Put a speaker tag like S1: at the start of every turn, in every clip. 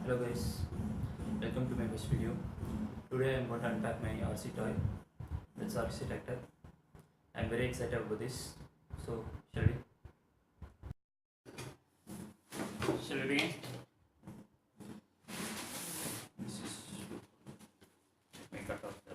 S1: Hello guys, welcome to my first video. Today I am going to unpack my RC toy. That's RC tractor. I am very excited about this. So shall we begin? This is my cut off the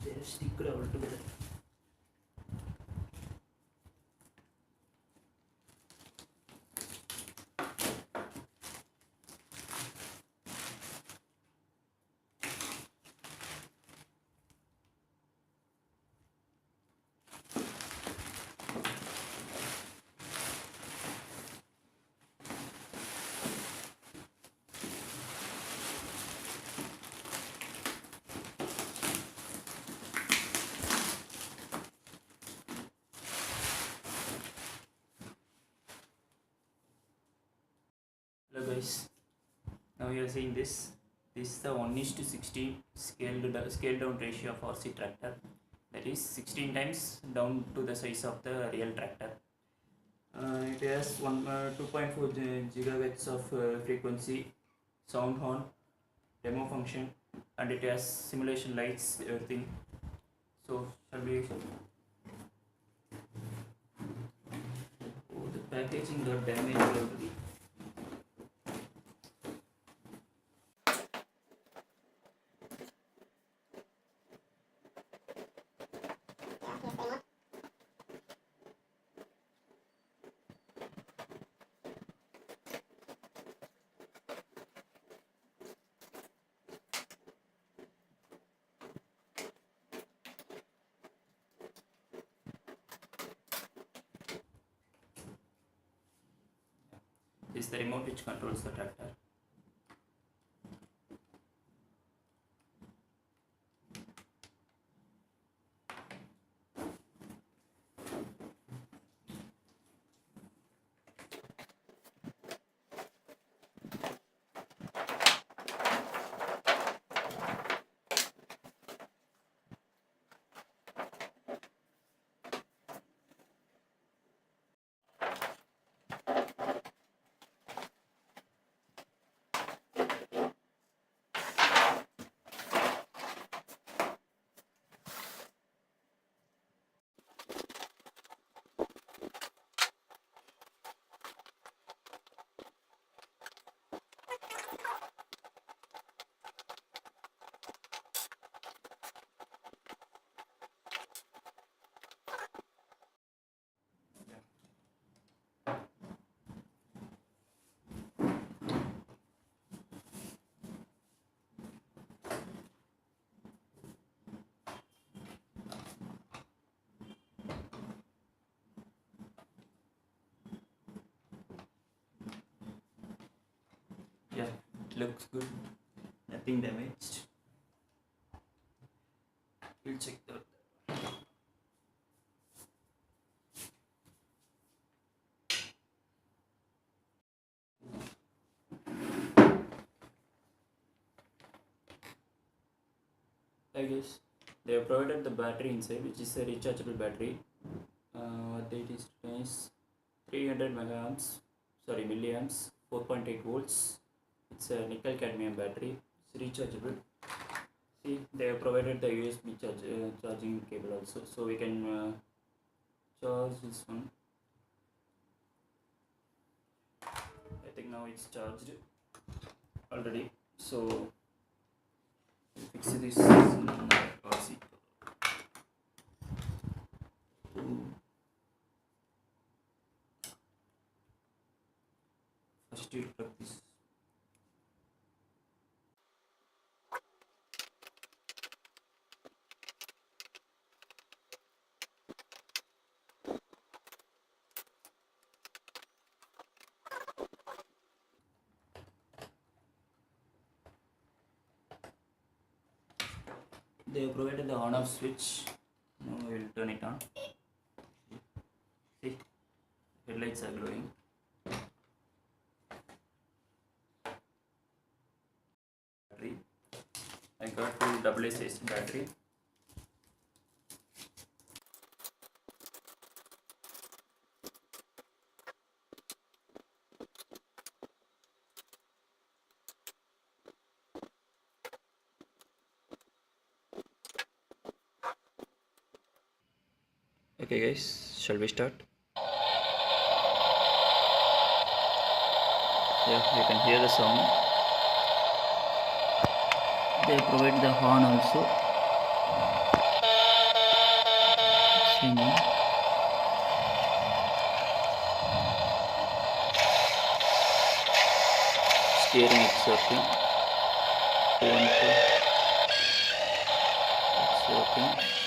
S1: they are sticked all together. Hello guys, now you are seeing this. This is the 1:16 scaled down ratio of RC tractor. That is 16 times down to the size of the real tractor. It has 2.4 gigahertz of frequency, sound horn, demo function, and it has simulation lights, everything. So shall we? Oh, the packaging got damaged already. This is the remote which controls the tractor. Yeah, it looks good. Nothing damaged. We'll check that. I guess they have provided the battery inside, which is a rechargeable battery. Date is 300 milliamps, 4.8 volts. It's a nickel cadmium battery. It's rechargeable. See, they have provided the USB charging cable also, so we can charge this one. now it's charged already, so fix this RC. First you plug this. They have provided the on off switch. Now we will turn it on. See, headlights are glowing. Battery. I got two AA size battery. Okay guys, shall we start? Yeah, you can hear the sound. They provide the horn also. Singing. Steering it's working. It's working.